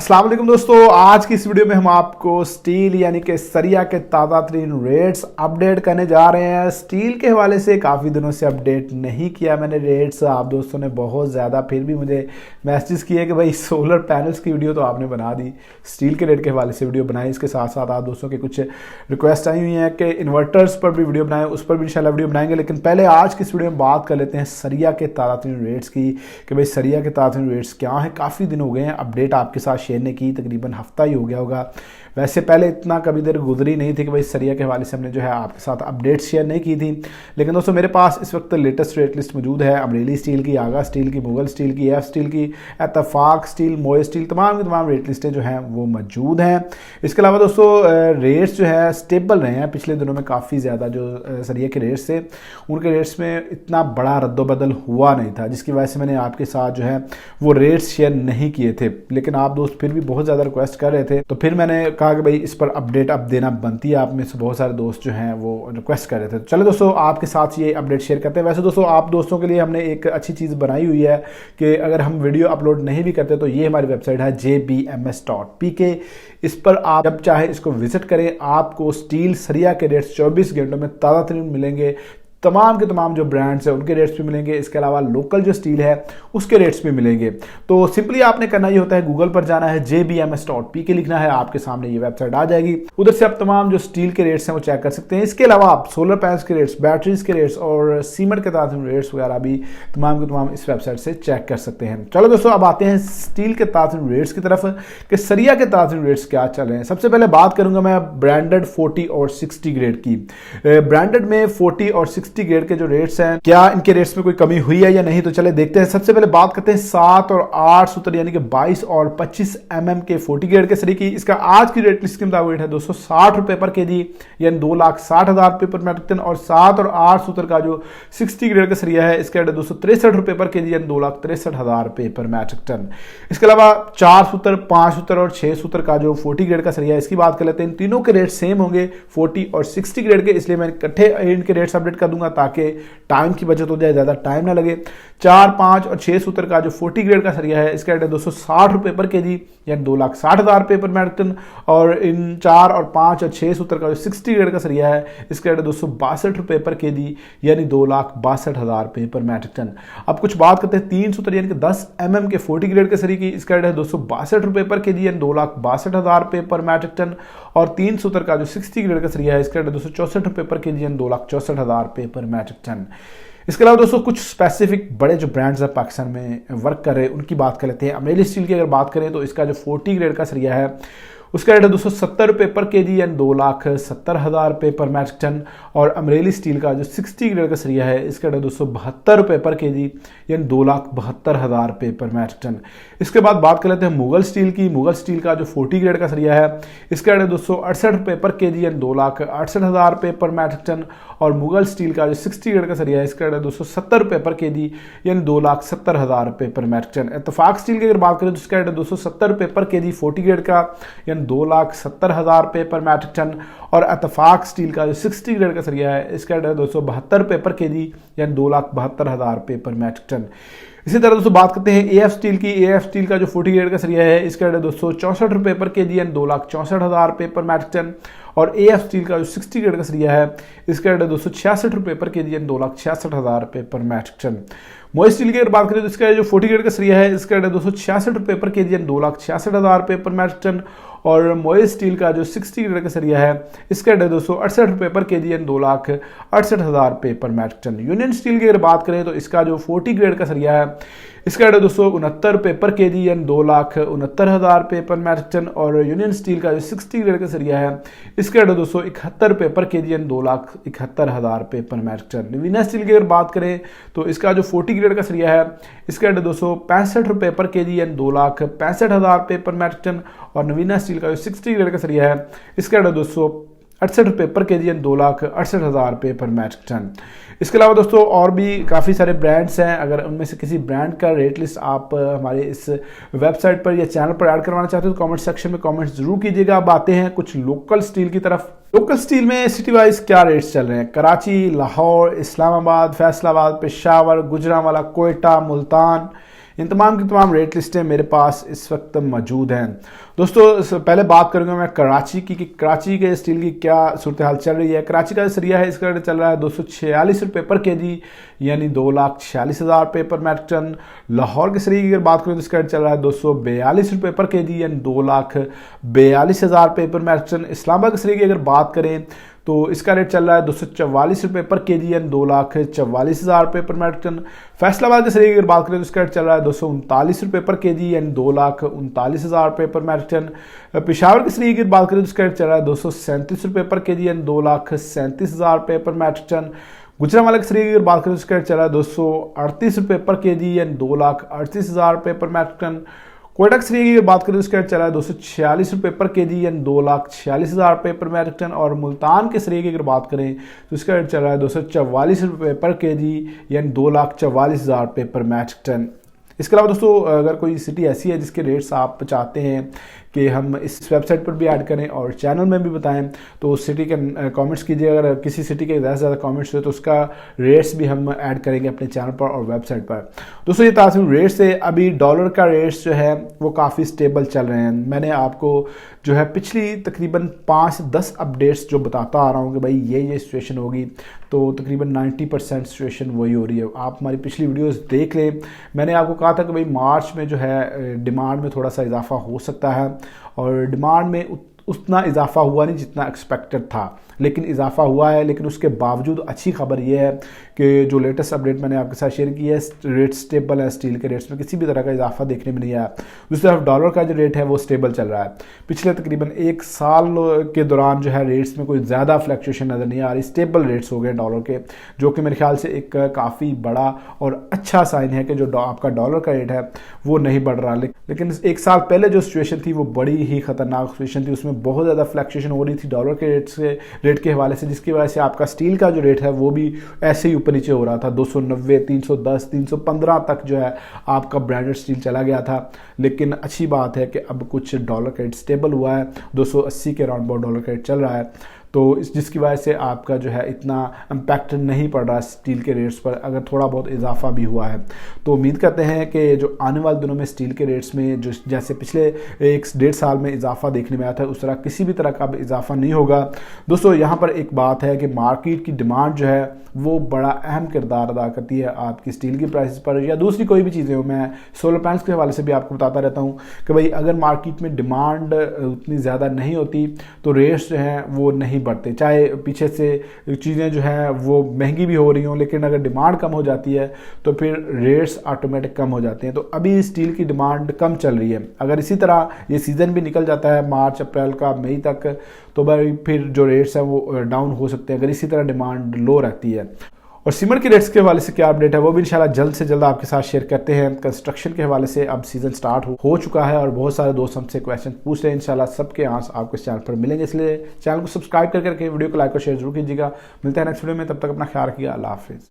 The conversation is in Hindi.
अस्सलाम वालेकुम दोस्तों, आज की इस वीडियो में हम आपको स्टील यानी कि सरिया के ताज़ा तरीन रेट्स अपडेट करने जा रहे हैं। स्टील के हवाले से काफ़ी दिनों से अपडेट नहीं किया मैंने रेट्स। आप दोस्तों ने बहुत ज़्यादा फिर भी मुझे मैसेज किए कि भाई सोलर पैनल्स की वीडियो तो आपने बना दी, स्टील के रेट के हवाले से वीडियो बनाई। इसके साथ साथ आप दोस्तों के कुछ रिक्वेस्ट आई हुई हैं कि इन्वर्टर्स पर भी वीडियो बनाएं, उस पर भी इंशाल्लाह वीडियो बनाएंगे। लेकिन पहले आज की इस वीडियो में बात कर लेते हैं सरिया के ताज़ा तरीन रेट्स की कि भाई सरिया के ताज़ा तरीन रेट्स क्या हैं। काफ़ी दिन हो गए हैं अपडेट आपके साथ शेयर ने की, तकरीबन हफ्ता ही हो गया होगा। वैसे पहले इतना कभी देर गुजरी नहीं थी कि भाई सरिया के हवाले से हमने जो है आपके साथ अपडेट शेयर नहीं की थी। लेकिन दोस्तों मेरे पास इस वक्त लेटेस्ट रेट लिस्ट मौजूद है। अमरेली स्टील की, आगा स्टील की, मुगल स्टील की, एफ स्टील की, इत्तेफाक स्टील, मोए स्टील, तमाम की तमाम रेट लिस्टें जो हैं वो मौजूद हैं। इसके अलावा दोस्तों रेट्स जो है स्टेबल रहे हैं पिछले दिनों में। काफ़ी ज़्यादा जो सरिया के रेट्स थे उनके रेट्स में इतना बड़ा रद्दोबदल हुआ नहीं था, जिसकी वजह से मैंने आपके साथ जो है वो रेट्स शेयर नहीं किए थे। लेकिन आप दोस्त फिर भी बहुत ज़्यादा रिक्वेस्ट कर रहे थे, तो फिर मैंने कहा कि भाई इस पर अपडेट अब देना बनती है। आप में से बहुत सारे दोस्त जो हैं वो रिक्वेस्ट कर रहे थे। चलो दोस्तों आपके साथ ये अपडेट शेयर करते हैं। वैसे दोस्तों आप दोस्तों के लिए हमने एक अच्छी चीज़ बनाई हुई है कि अगर हम वीडियो अपलोड नहीं भी करते तो ये हमारी वेबसाइट है jbms.pk। इस पर आप जब चाहे इसको विजिट करें, आपको स्टील सरिया के रेट्स 24 घंटों में ताज़ा तरीन मिलेंगे। तमाम के तमाम जो ब्रांड्स हैं उनके रेट्स भी मिलेंगे। इसके अलावा लोकल जो स्टील है उसके रेट्स भी मिलेंगे। तो सिंपली आपने करना ये होता है, गूगल पर जाना है, jbms.pk लिखना है, आपके सामने ये वेबसाइट आ जाएगी। उधर से आप तमाम जो स्टील के रेट्स हैं वो चेक कर सकते हैं। इसके अलावा आप सोलर पैनल्स के रेट्स, बैटरीज के रेट्स और सीमेंट के ताज़ा रेट्स वगैरह भी तमाम के तमाम इस वेबसाइट से चेक कर सकते हैं। चलो दोस्तों अब आते हैं स्टील के ताज़ा रेट्स की तरफ कि सरिया के ताज़ा रेट्स क्या चल रहे हैं। सबसे पहले बात करूंगा मैं ब्रांडेड 40 और 60 ग्रेड की। ब्रांडेड में 40 और 60 ग्रेड के जो रेट्स हैं, क्या इनके रेट्स में कोई कमी हुई है या नहीं, तो चले देखते हैं। सबसे पहले बात करते हैं 7 और 8 सूत्र यानी कि 22 और 25 mm के 40 ग्रेड के सरिया की। इसका आज की रेट लिस्ट के मुताबिक रेट है 260 रुपए पर केजी यानी 2,60,000 रुपए पर मैट्रिक टन। और 7 और 8 सूत्र का जो 60 ग्रेड का सरिया है इसका रेट है 263 रुपए पर केजी यानी 2,63,000 रुपए पर मैट्रिक टन। इसके अलावा 4 सूत्र, 5 सूत्र और 6 सूत्र का जो 40 ग्रेड का सरिया है इसकी बात कर लेते हैं। तीनों के रेट सेम होंगे 40 और 60 ग्रेड के, इसलिए मैं इकट्ठे इनके रेट्स अपडेट कर दूंगा ताकि टाइम की बचत हो जाए, ज्यादा टाइम ना लगे। 4, 5 और 6 सूत्र का जो 40 ग्रेड का सरिया है इसका रेट है 260 रुपए पर केजी यानी 2,60,000 रुपए पर मैट्रिक टन। और इन 4 और 5 और 6 सूत्र का जो 60 ग्रेड का सरिया है इसका रेट है 262 रुपए पर केजी यानी 2,62,000 रुपए पर मैट्रिक टन। अब कुछ बात करते हैं 3 सूत्र यानी कि 10 mm के 40 ग्रेड के सरिया की। इसका रेट है 262 रुपए पर केजी यानी 2,62,000 रुपए पर मैट्रिक टन। और 3 सूत्र का जो 60 ग्रेड का सरिया है इसका रेट है 264 रुपए पर केजी यानी 2,64,000 रुपए पर मैट्रिक टन। इसके अलावा दोस्तों कुछ स्पेसिफिक बड़े जो ब्रांड्स हैं पाकिस्तान में वर्क कर रहे हैं उनकी बात कर लेते हैं। अमरेली स्टील की अगर बात करें तो इसका जो 40 ग्रेड का सरिया है उसका रेट है 270 रुपए पर केजी यानी 2,70,000 रुपए पर मैट्रिक टन। और अमरेली स्टील का जो 60 ग्रेड का सरिया है इसका रेट है 272 रुपए पर केजी यानी 2,72,000 रुपए पर मैट्रिक टन। इसके बाद बात कर लेते हैं मुगल स्टील की। मुगल स्टील का जो 40 ग्रेड का सरिया है इसका रेट है 268 रुपए पर केजी यानी 2,68,000 रुपए पर मैट्रिक टन। और मुगल स्टील का जो 60 ग्रेड का सरिया है इसका रेट है 270 रुपए पर केजी यानी 2,70,000 रुपए पर मैट्रिक टन। इत्तेफाक स्टील की अगर बात करें तो इसका रेट है 270 रुपए पर केजी 40 ग्रेड का यानी 2,70,000 रुपए पर मैट्रिक टन। और इत्तेफाक स्टील का जो 60 ग्रेड का सरिया है इसका रेट है 272 रुपए पर केजी यानी 2,72,000 रुपए पर मैट्रिक टन। इसी तरह दोस्तों बात करते हैं एएफ स्टील की। एएफ स्टील का जो 40 ग्रेड का सरिया है इसका रेट है 264 रुपए पर केजी यानी 2,64,000 रुपए पर मैट्रिक टन। और एएफ स्टील का जो 60 ग्रेड का सरिया है इसका रेट है 266 रुपए पर केजी यानी 2,66,000 रुपए पर मैट्रिक टन। मोए स्टील की अगर बात करें तो इसका जो 40 ग्रेड का सरिया है इसका रेट है 266 रुपए पर केजी यानी 2,66,000 रुपए पर मैट्रिक टन। और मोए स्टील का जो 60 ग्रेड का सरिया है इसका रेट है 268 रुपए पर केजी यानी 2,68,000 रुपए पर मैट्रिक टन। यूनियन स्टील की अगर बात करें तो इसका जो 40 ग्रेड का सरिया है इसका रेट है 269 रुपए पर केजी यानी 2,69,000 रुपए पर मैट्रिक टन। और यूनियन स्टील का जो 60 ग्रेड का सरिया है इसका रेट है 271 रुपए पर केजी यानी 2,71,000 रुपए पर मैट्रिक टन। नवीना स्टील की अगर बात करें तो इसका जो 40 ग्रेड का सरिया है इसका रेट है 265 रुपए पर केजी यानी 2,65,000 रुपए पर मैट्रिक टन। और नवीना स्टील का जो 60 ग्रेड का सरिया है इसका रेट है 268 रुपए पर केजी यानी 2,68,000 रुपए पर मैट्रिक टन। इसके अलावा दोस्तों और भी काफ़ी सारे ब्रांड्स हैं। अगर उनमें से किसी ब्रांड का रेट लिस्ट आप हमारे इस वेबसाइट पर या चैनल पर ऐड करवाना चाहते हो तो कमेंट सेक्शन में कमेंट्स जरूर कीजिएगा। अब आते हैं कुछ लोकल स्टील की तरफ। लोकल स्टील में सिटी वाइज क्या रेट्स चल रहे हैं। कराची, लाहौर, इस्लामाबाद, फैसलाबाद, पेशावर, गुजरांवाला, कोयटा, मुल्तान, इन तमाम की तमाम रेट लिस्टें मेरे पास इस वक्त मौजूद हैं। दोस्तों पहले बात करूंगा मैं कराची की कि कराची के स्टील की क्या सूरत हाल चल रही है। कराची का सरिया है, इसका रेट चल रहा है 246 रुपये पर केजी, यानी 2,46,000 रुपये पर मैट्रिक टन। लाहौर के सरिया की अगर बात करें तो इसका रेट चल रहा है 242 रुपये पर केजी, यानी 2,42,000 रुपये पर मैट्रिक टन। इस्लामाबाद के सरिया की अगर बात करें तो इसका रेट चल रहा है 244 रुपये पर केजी, यानी 2,44,000 रुपये पर मैट्रिक टन। फैसलाबाद के सरिया की अगर बात करें तो इसका रेट चल रहा है 239 रुपये पर केजी, यानी 2,39,000 रुपये पर मैट्रिक टन। पेशावर के सरिया की बात करें तो इसका रेट चल रहा है 237 रुपये पर केजी, यानी 2,37,000 रुपये पर मैट्रिक टन। गुजरांवाला के सरिया की अगर बात करें तो इसका रेट चल रहा है 238 रुपये पर केजी, यानी 2,38,000 रुपये पर मैट्रिक टन। कोयटा के सरिया की अगर बात करें तो इसका रेट चला है 246 रुपये पर केजी, यानी 2,46,000 रुपये पर मैट्रिक टन। और मुल्तान के सरिया की अगर बात करें तो इसका रेट चल रहा है 244 रुपये पर केजी, यानी 2,44,000 रुपये पर मैट्रिक टन। इसके अलावा दोस्तों अगर कोई सिटी ऐसी है जिसके रेट्स आप चाहते हैं कि हम इस वेबसाइट पर भी ऐड करें और चैनल में भी बताएं तो उस सिटी के कमेंट्स कीजिए। अगर किसी सिटी के ज़्यादा से ज़्यादा कमेंट्स हुए तो उसका रेट्स भी हम ऐड करेंगे अपने चैनल पर और वेबसाइट पर। दोस्तों ये ताज़ा रेट्स है, अभी डॉलर का रेट्स जो है वो काफ़ी स्टेबल चल रहे हैं। मैंने आपको जो है पिछली तकरीबन 5-10 अपडेट्स जो बताता आ रहा हूँ कि भाई ये सिचुएशन होगी, तो तकरीबन 90% सिचुएशन वही हो रही है। आप हमारी पिछली वीडियोस देख लें, मैंने आपको कहा था कि भाई मार्च में जो है डिमांड में थोड़ा सा इजाफा हो सकता है और डिमांड में उतना इजाफा हुआ नहीं जितना एक्सपेक्टेड था, लेकिन इजाफा हुआ है। लेकिन उसके बावजूद अच्छी खबर यह है कि जो लेटेस्ट अपडेट मैंने आपके साथ शेयर की है, रेट स्टेबल है, स्टील के रेट्स में किसी भी तरह का इजाफा देखने में नहीं आया। दूसरी तरफ डॉलर का जो रेट है वो स्टेबल चल रहा है। पिछले तकरीबन 1 साल के दौरान जो है रेट्स में कोई ज़्यादा फ्लक्चुएशन नज़र नहीं आ रही, स्टेबल रेट्स हो गए डॉलर के, जो कि मेरे ख्याल से एक काफ़ी बड़ा और अच्छा साइन है कि जो आपका डॉलर का रेट है वो नहीं बढ़ रहा। लेकिन 1 साल पहले जो सिचुएशन थी वो बड़ी ही खतरनाक सिचुएशन थी, उसमें बहुत ज़्यादा फ्लक्चुएशन हो रही थी डॉलर के रेट के हवाले से, जिसकी वजह से आपका स्टील का जो रेट है वो भी ऐसे ही ऊपर नीचे हो रहा था। 290, 310, 315 तक जो है आपका ब्रांडेड स्टील चला गया था। लेकिन अच्छी बात है कि अब कुछ डॉलर का रेट स्टेबल हुआ है, 280 के अराउंड बहुत डॉलर का रेट चल रहा है, तो जिसकी वजह से आपका जो है इतना इम्पैक्ट नहीं पड़ रहा स्टील के रेट्स पर, अगर थोड़ा बहुत इजाफा भी हुआ है। तो उम्मीद करते हैं कि जो आने वाले दिनों में स्टील के रेट्स में जो जैसे पिछले 1-1.5 साल में इजाफा देखने में आया था उस तरह किसी भी तरह का अब इजाफा नहीं होगा। दोस्तों यहाँ पर एक बात है कि मार्केट की डिमांड जो है वो बड़ा अहम किरदार अदा करती है आपकी स्टील की प्राइसेस पर या दूसरी कोई भी चीज़ें हो। मैं सोलर पैनल्स के हवाले से भी आपको बताता रहता हूँ कि भाई अगर मार्केट में डिमांड उतनी ज़्यादा नहीं होती तो रेट्स जो हैं वो नहीं बढ़ते, चाहे पीछे से चीज़ें जो हैं वो महंगी भी हो रही हों, लेकिन अगर डिमांड कम हो जाती है तो फिर रेट्स ऑटोमेटिक कम हो जाते हैं। तो अभी स्टील की डिमांड कम चल रही है, अगर इसी तरह ये सीज़न भी निकल जाता है मार्च अप्रैल का मई तक, तो भाई फिर जो रेट्स हैं वो डाउन हो सकते हैं अगर इसी तरह डिमांड लो रहती है। और सीमेंट के रेट्स के हवाले से क्या अपडेट है वो भी इंशाल्लाह जल्द से जल्द आपके साथ शेयर करते हैं। कंस्ट्रक्शन के हवाले से अब सीजन स्टार्ट हो चुका है और बहुत सारे दोस्त हमसे क्वेश्चन पूछ रहे हैं, इंशाल्लाह सबके आंसर आपको इस चैनल पर मिलेंगे, इसलिए चैनल को सब्सक्राइब करके वीडियो को लाइक और शेयर जरूर कीजिएगा। मिलते हैं नेक्स्ट वीडियो में, तब तक अपना ख्याल रखिएगा। अल्लाह हाफिज़।